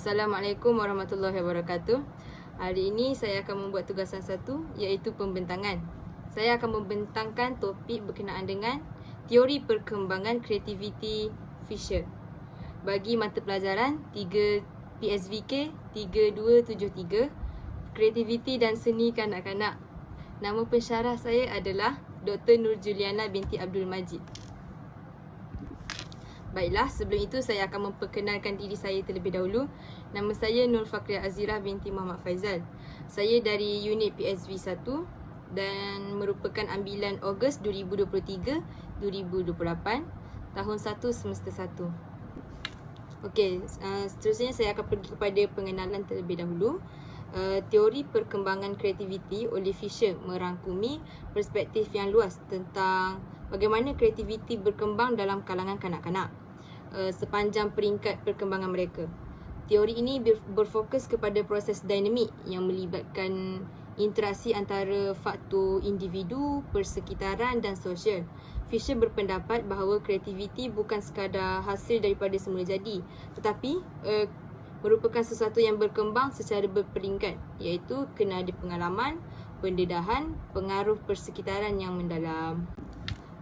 Assalamualaikum warahmatullahi wabarakatuh. Hari ini saya akan membuat tugasan satu, iaitu pembentangan. Saya akan membentangkan topik berkenaan dengan teori perkembangan kreativiti Fisher bagi mata pelajaran 3 PSVK 3273, Kreativiti dan Seni Kanak-kanak. Nama pensyarah saya adalah Dr. Nur Juliana binti Abdul Majid. Baiklah, sebelum itu saya akan memperkenalkan diri saya terlebih dahulu. Nama saya Nur Fakriah Azirah binti Muhammad Faizal. Saya dari unit PSV 1 dan merupakan ambilan Ogos 2023-2028, tahun 1 semester 1. Okey, seterusnya saya akan pergi kepada pengenalan terlebih dahulu. Teori perkembangan kreativiti oleh Fisher merangkumi perspektif yang luas tentang bagaimana kreativiti berkembang dalam kalangan kanak-kanak sepanjang peringkat perkembangan mereka. Teori ini berfokus kepada proses dinamik yang melibatkan interaksi antara faktor individu, persekitaran dan sosial. Fisher berpendapat bahawa kreativiti bukan sekadar hasil daripada semula jadi, tetapi merupakan sesuatu yang berkembang secara berperingkat, iaitu kena ada pengalaman, pendedahan, pengaruh persekitaran yang mendalam.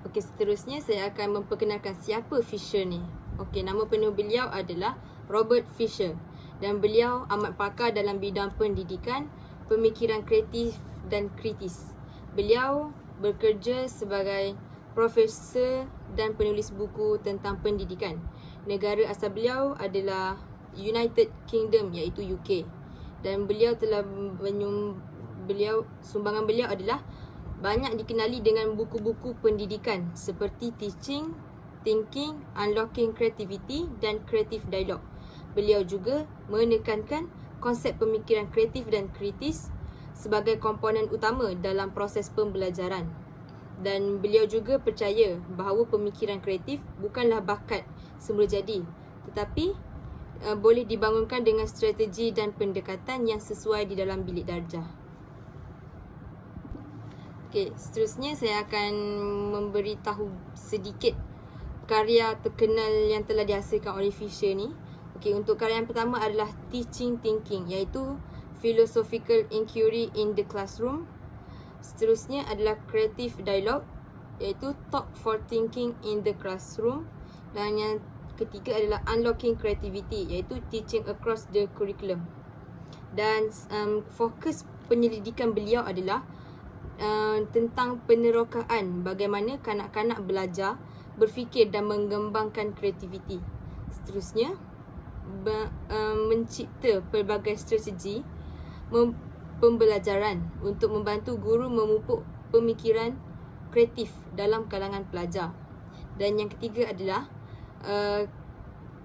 Okey, seterusnya saya akan memperkenalkan siapa Fisher ni. Okey, nama penuh beliau adalah Robert Fisher dan beliau amat pakar dalam bidang pendidikan, pemikiran kreatif dan kritis. Beliau bekerja sebagai profesor dan penulis buku tentang pendidikan. Negara asal beliau adalah United Kingdom, iaitu UK. Dan beliau telah sumbangan beliau adalah banyak dikenali dengan buku-buku pendidikan seperti Teaching, Thinking, Unlocking Creativity dan Creative Dialogue. Beliau juga menekankan konsep pemikiran kreatif dan kritis sebagai komponen utama dalam proses pembelajaran. Dan beliau juga percaya bahawa pemikiran kreatif bukanlah bakat semula jadi, tetapi boleh dibangunkan dengan strategi dan pendekatan yang sesuai di dalam bilik darjah. Okey, seterusnya saya akan memberitahu sedikit karya terkenal yang telah dihasilkan oleh Fisher ni. Okey, untuk karya yang pertama adalah Teaching Thinking, iaitu Philosophical Inquiry in the Classroom. Seterusnya adalah Creative Dialogue, iaitu Talk for Thinking in the Classroom. Dan yang ketiga adalah Unlocking Creativity, iaitu Teaching Across the Curriculum. Dan fokus penyelidikan beliau adalah tentang penerokaan bagaimana kanak-kanak belajar, berfikir dan mengembangkan kreativiti. Seterusnya, mencipta pelbagai strategi pembelajaran untuk membantu guru memupuk pemikiran kreatif dalam kalangan pelajar. Dan yang ketiga adalah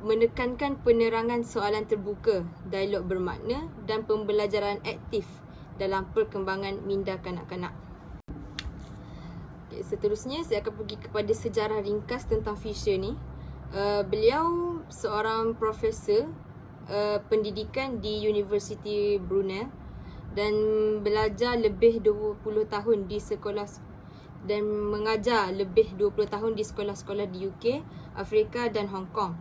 menekankan penerangan soalan terbuka, dialog bermakna dan pembelajaran aktif dalam perkembangan minda kanak-kanak. Seterusnya saya akan pergi kepada sejarah ringkas tentang Fisher ni. Beliau seorang profesor pendidikan di University Brunel dan belajar lebih 20 tahun di sekolah dan mengajar lebih 20 tahun di sekolah-sekolah di UK, Afrika dan Hong Kong.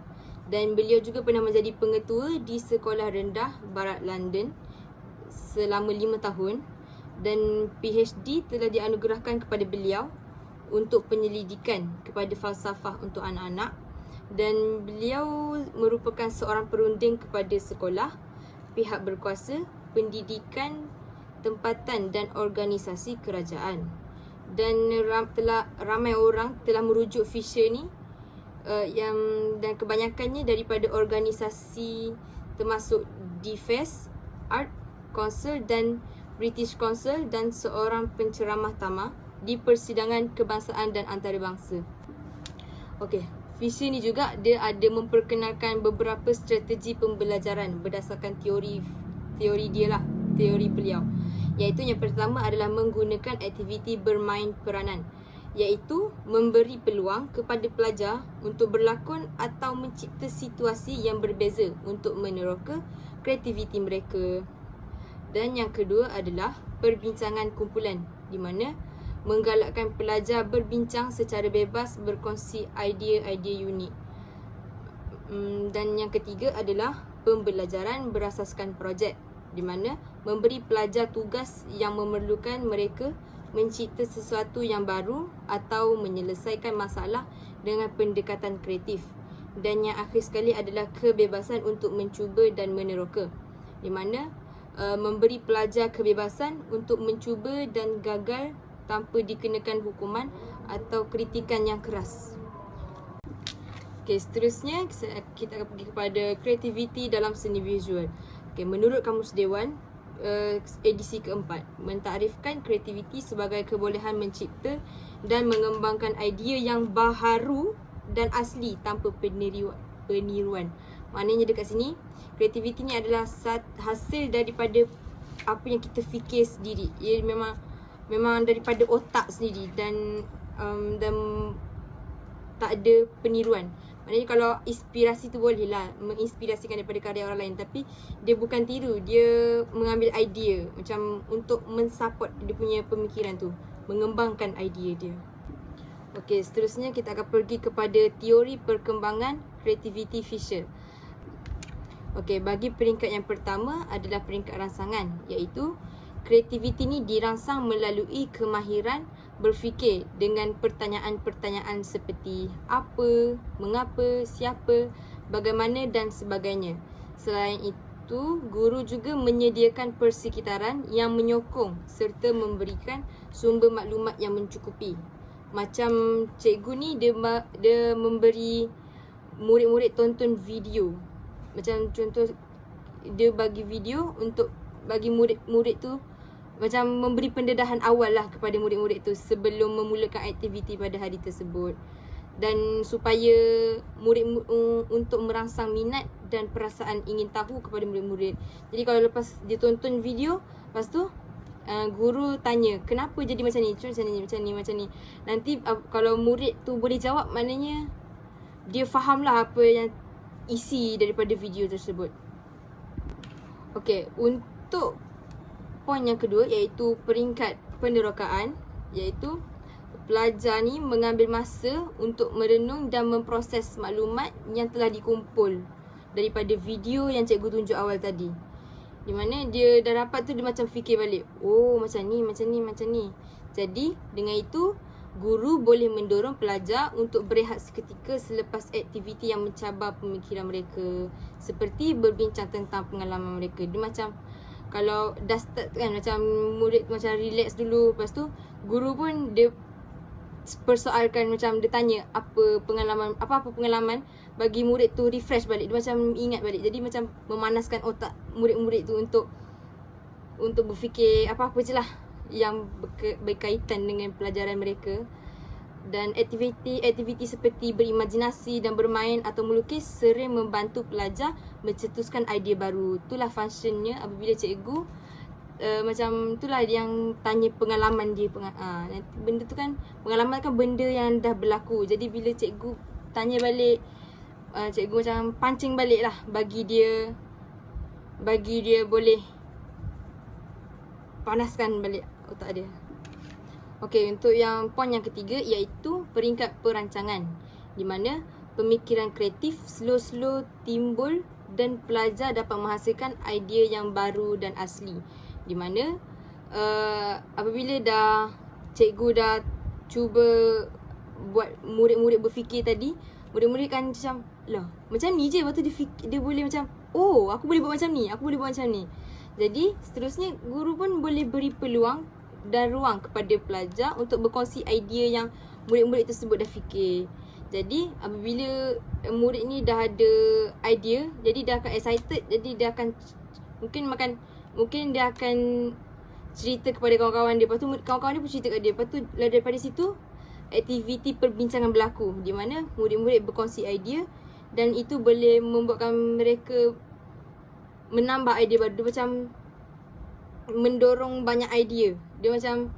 Dan beliau juga pernah menjadi pengetua di Sekolah Rendah Barat London selama 5 tahun, dan PhD telah dianugerahkan kepada beliau untuk penyelidikan kepada falsafah untuk anak-anak. Dan beliau merupakan seorang perunding kepada sekolah, pihak berkuasa, pendidikan, tempatan dan organisasi kerajaan. Dan ramai orang telah merujuk Fisher ni dan kebanyakannya daripada organisasi termasuk DFES, Art Council dan British Council, dan seorang penceramah tamah di persidangan kebangsaan dan antarabangsa. Okey, Fisher ni juga dia ada memperkenalkan beberapa strategi pembelajaran berdasarkan teori beliau. Iaitu yang pertama adalah menggunakan aktiviti bermain peranan, iaitu memberi peluang kepada pelajar untuk berlakon atau mencipta situasi yang berbeza untuk meneroka kreativiti mereka. Dan yang kedua adalah perbincangan kumpulan, di mana menggalakkan pelajar berbincang secara bebas, berkongsi idea-idea unik. Dan yang ketiga adalah pembelajaran berasaskan projek, di mana memberi pelajar tugas yang memerlukan mereka mencipta sesuatu yang baru atau menyelesaikan masalah dengan pendekatan kreatif. Dan yang akhir sekali adalah kebebasan untuk mencuba dan meneroka, di mana memberi pelajar kebebasan untuk mencuba dan gagal tanpa dikenakan hukuman atau kritikan yang keras. Okey, seterusnya kita akan pergi kepada kreativiti dalam seni visual. Okey, menurut Kamus Dewan, edisi keempat mentarifkan kreativiti sebagai kebolehan mencipta dan mengembangkan idea yang baharu dan asli tanpa peniruan. Maknanya dekat sini, kreativiti ni adalah hasil daripada apa yang kita fikir sendiri. Ia memang daripada otak sendiri dan tak ada peniruan. Maknanya kalau inspirasi tu boleh lah menginspirasikan daripada karya orang lain, tapi dia bukan tiru, dia mengambil idea macam untuk mensupport dia punya pemikiran tu, mengembangkan idea dia. Okey, seterusnya kita akan pergi kepada teori perkembangan kreativiti visual. Okey, bagi peringkat yang pertama adalah peringkat rangsangan, iaitu kreativiti ni dirangsang melalui kemahiran berfikir dengan pertanyaan-pertanyaan seperti apa, mengapa, siapa, bagaimana dan sebagainya. Selain itu, guru juga menyediakan persekitaran yang menyokong serta memberikan sumber maklumat yang mencukupi. Macam cikgu ni dia memberi murid-murid tonton video. Macam contoh, dia bagi video untuk bagi murid-murid tu macam memberi pendedahan awal lah kepada murid-murid tu sebelum memulakan aktiviti pada hari tersebut. Dan supaya murid untuk merangsang minat dan perasaan ingin tahu kepada murid-murid. Jadi kalau lepas dia tonton video, lepas tu guru tanya, kenapa jadi macam ni? Macam ni. Nanti kalau murid tu boleh jawab, maknanya dia faham lah apa yang isi daripada video tersebut. Okey, untuk poin yang kedua iaitu peringkat penerokaan, iaitu pelajar ni mengambil masa untuk merenung dan memproses maklumat yang telah dikumpul daripada video yang cikgu tunjuk awal tadi. Di mana dia dah dapat tu, dia macam fikir balik, oh macam ni. Jadi dengan itu, guru boleh mendorong pelajar untuk berehat seketika selepas aktiviti yang mencabar pemikiran mereka, seperti berbincang tentang pengalaman mereka. Dia macam kalau dah start kan, macam murid macam relax dulu, lepas tu guru pun dia persoalkan, macam dia tanya apa pengalaman bagi murid tu refresh balik, dia macam ingat balik. Jadi macam memanaskan otak murid-murid tu untuk berfikir apa-apa je lah yang berkaitan dengan pelajaran mereka. Dan aktiviti seperti berimajinasi dan bermain atau melukis sering membantu pelajar mencetuskan idea baru. Itulah functionnya apabila cikgu macam itulah yang tanya pengalaman dia. Benda tu kan, pengalaman kan benda yang dah berlaku. Jadi bila cikgu tanya balik, cikgu macam pancing balik lah, bagi dia boleh panaskan balik otak dia. Okey, untuk yang poin yang ketiga iaitu peringkat perancangan, di mana pemikiran kreatif slow-slow timbul dan pelajar dapat menghasilkan idea yang baru dan asli. Di mana apabila cikgu dah cuba buat murid-murid berfikir tadi, murid-murid kan macam, lah macam ni je. Lepas tu dia boleh macam, oh aku boleh buat macam ni, Jadi seterusnya guru pun boleh beri peluang dan ruang kepada pelajar untuk berkongsi idea yang murid-murid tersebut dah fikir. Jadi apabila murid ni dah ada idea, jadi dia akan excited, jadi dia akan mungkin dia akan cerita kepada kawan-kawan dia, lepas tu kawan-kawan dia pun cerita kat dia. Lepas tu daripada situ aktiviti perbincangan berlaku, di mana murid-murid berkongsi idea dan itu boleh membuatkan mereka menambah idea baru. Dia macam mendorong banyak idea. Dia macam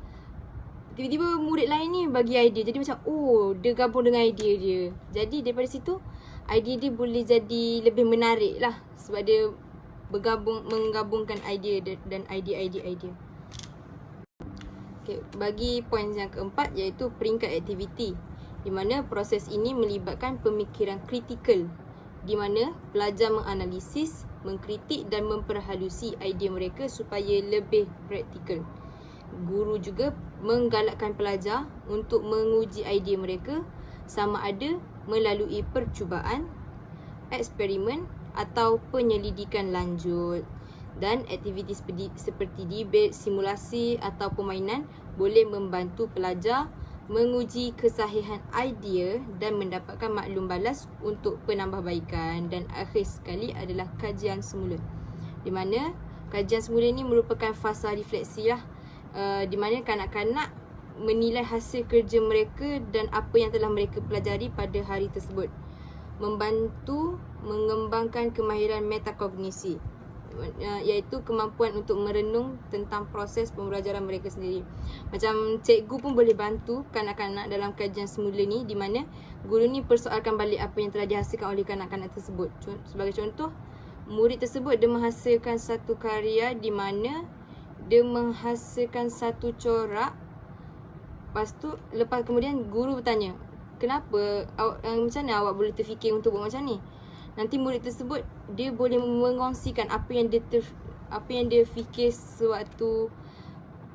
tiba-tiba murid lain ni bagi idea, jadi macam oh dia gabung dengan idea dia. Jadi daripada situ idea dia boleh jadi lebih menarik lah, sebab dia menggabungkan idea dan idea. Okay, bagi poin yang keempat iaitu peringkat aktiviti, di mana proses ini melibatkan pemikiran kritikal di mana pelajar menganalisis, mengkritik dan memperhalusi idea mereka supaya lebih praktikal. Guru juga menggalakkan pelajar untuk menguji idea mereka sama ada melalui percubaan, eksperimen atau penyelidikan lanjut. Dan aktiviti seperti debate, simulasi atau permainan boleh membantu pelajar menguji kesahihan idea dan mendapatkan maklum balas untuk penambahbaikan. Dan akhir sekali adalah kajian semula, di mana kajian semula ini merupakan fasa refleksi lah, di mana kanak-kanak menilai hasil kerja mereka dan apa yang telah mereka pelajari pada hari tersebut, membantu mengembangkan kemahiran metakognisi, iaitu kemampuan untuk merenung tentang proses pembelajaran mereka sendiri. Macam cikgu pun boleh bantu kanak-kanak dalam kajian semula ni, di mana guru ni persoalkan balik apa yang telah dihasilkan oleh kanak-kanak tersebut. Sebagai contoh, murid tersebut dia menghasilkan satu karya di mana dia menghasilkan satu corak. Lepas tu, kemudian guru bertanya, kenapa macam mana awak boleh terfikir untuk buat macam ni? Nanti murid tersebut dia boleh mengongsikan apa yang dia fikir sewaktu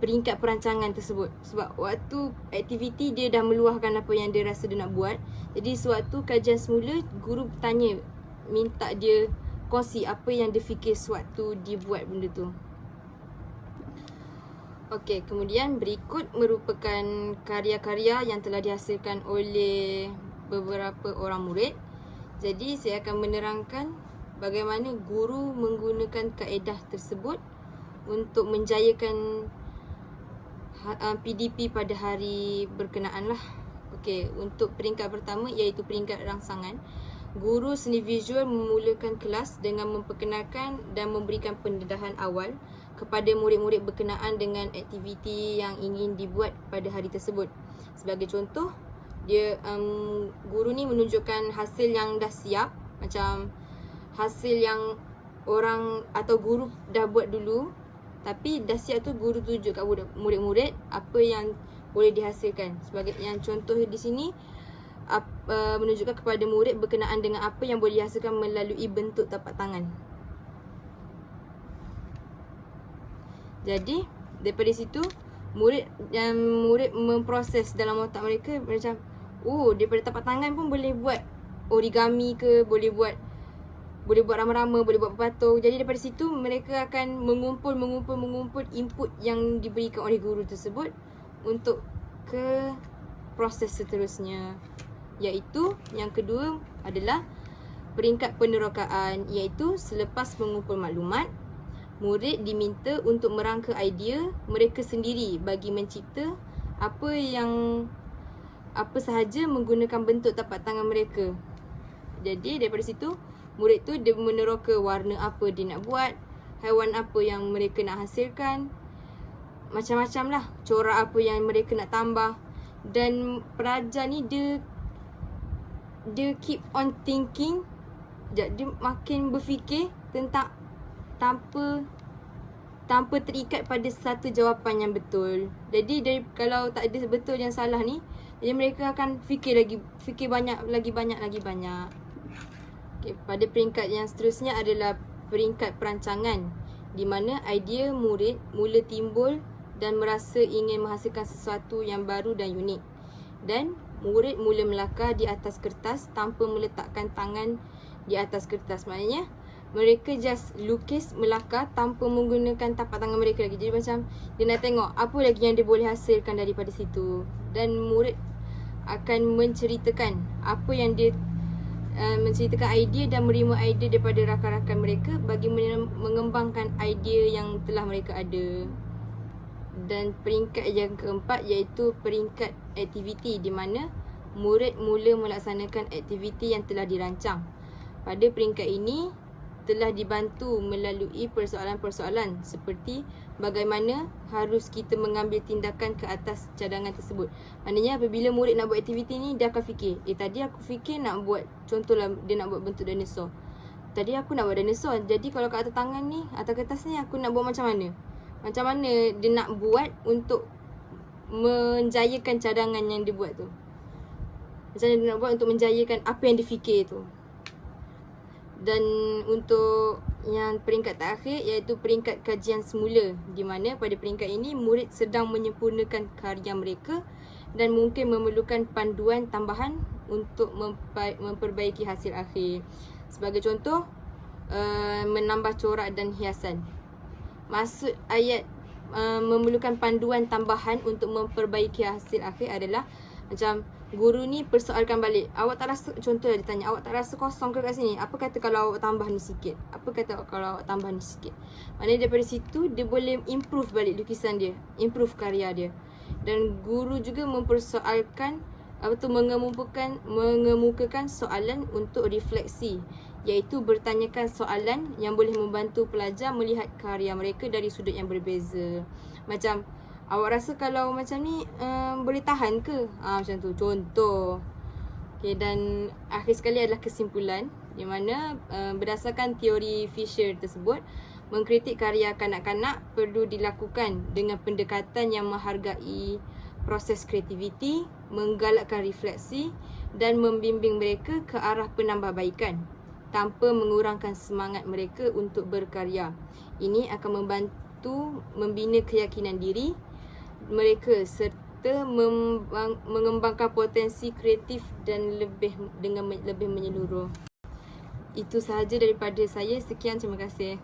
peringkat perancangan tersebut. Sebab waktu aktiviti dia dah meluahkan apa yang dia rasa dia nak buat. Jadi sewaktu kajian semula, guru tanya, minta dia kongsi apa yang dia fikir sewaktu dia buat benda tu. Okey, kemudian berikut merupakan karya-karya yang telah dihasilkan oleh beberapa orang murid. Jadi saya akan menerangkan bagaimana guru menggunakan kaedah tersebut untuk menjayakan PDP pada hari berkenaan lah. Okey, untuk peringkat pertama iaitu peringkat rangsangan. Guru seni visual memulakan kelas dengan memperkenalkan dan memberikan pendedahan awal kepada murid-murid berkenaan dengan aktiviti yang ingin dibuat pada hari tersebut. Sebagai contoh, guru ni menunjukkan hasil yang dah siap, macam hasil yang orang atau guru dah buat dulu, tapi dah siap tu guru tunjuk kat murid-murid apa yang boleh dihasilkan. Sebagai yang contoh di sini, menunjukkan kepada murid berkenaan dengan apa yang boleh dihasilkan melalui bentuk tapak tangan. Jadi daripada situ murid memproses dalam otak mereka macam, oh, daripada tapak tangan pun boleh buat origami ke, boleh buat rama-rama, boleh buat berpatung. Jadi daripada situ mereka akan mengumpul input yang diberikan oleh guru tersebut untuk ke proses seterusnya. Iaitu yang kedua adalah peringkat penerokaan, iaitu selepas mengumpul maklumat, murid diminta untuk merangka idea mereka sendiri bagi mencipta apa sahaja menggunakan bentuk tapak tangan mereka. Jadi daripada situ murid tu dia meneroka warna apa dia nak buat, haiwan apa yang mereka nak hasilkan, macam-macam lah, corak apa yang mereka nak tambah. Dan pelajar ni dia keep on thinking, dia makin berfikir tentang tanpa terikat pada satu jawapan yang betul. Jadi kalau tak ada betul yang salah ni, jadi mereka akan fikir banyak. Okay, pada peringkat yang seterusnya adalah peringkat perancangan, di mana idea murid mula timbul dan merasa ingin menghasilkan sesuatu yang baru dan unik. Dan murid mula melakar di atas kertas tanpa meletakkan tangan di atas kertas. Maknanya mereka just lukis, melakar tanpa menggunakan tapak tangan mereka lagi. Jadi macam dia nak tengok apa lagi yang dia boleh hasilkan daripada situ. Dan murid akan menceritakan apa yang dia menceritakan idea dan menerima idea daripada rakan-rakan mereka bagi mengembangkan idea yang telah mereka ada. Dan peringkat yang keempat iaitu peringkat aktiviti, di mana murid mula melaksanakan aktiviti yang telah dirancang. Pada peringkat ini telah dibantu melalui persoalan-persoalan seperti bagaimana harus kita mengambil tindakan ke atas cadangan tersebut. Maknanya apabila murid nak buat aktiviti ni, dia akan fikir, tadi aku fikir nak buat, contohlah dia nak buat bentuk dinosaur. Tadi aku nak buat dinosaur, jadi kalau kat atas tangan ni, atas kertas ni aku nak buat macam mana? Macam mana dia nak buat untuk menjayakan cadangan yang dia buat tu? Macam mana dia nak buat untuk menjayakan apa yang dia fikir tu? Dan untuk yang peringkat terakhir iaitu peringkat kajian semula, di mana pada peringkat ini murid sedang menyempurnakan karya mereka dan mungkin memerlukan panduan tambahan untuk memperbaiki hasil akhir. Sebagai contoh, menambah corak dan hiasan. Maksud ayat memerlukan panduan tambahan untuk memperbaiki hasil akhir adalah macam guru ni persoalkan balik. Awak tak rasa, contoh dia tanya, awak tak rasa kosong ke kat sini? Apa kata kalau awak tambah ni sikit? Apa kata kalau awak tambah ni sikit? Maknanya daripada situ dia boleh improve balik lukisan dia, improve karya dia. Dan guru juga mempersoalkan mengemukakan soalan untuk refleksi, iaitu bertanyakan soalan yang boleh membantu pelajar melihat karya mereka dari sudut yang berbeza. Macam, awak rasa kalau macam ni boleh tahan ke? Macam tu, contoh. Okay, dan akhir sekali adalah kesimpulan, di mana berdasarkan teori Fisher tersebut, mengkritik karya kanak-kanak perlu dilakukan dengan pendekatan yang menghargai proses kreativiti, menggalakkan refleksi dan membimbing mereka ke arah penambahbaikan tanpa mengurangkan semangat mereka untuk berkarya. Ini akan membantu membina keyakinan diri mereka serta mengembangkan potensi kreatif dan dengan lebih menyeluruh. Itu sahaja daripada saya. Sekian, terima kasih.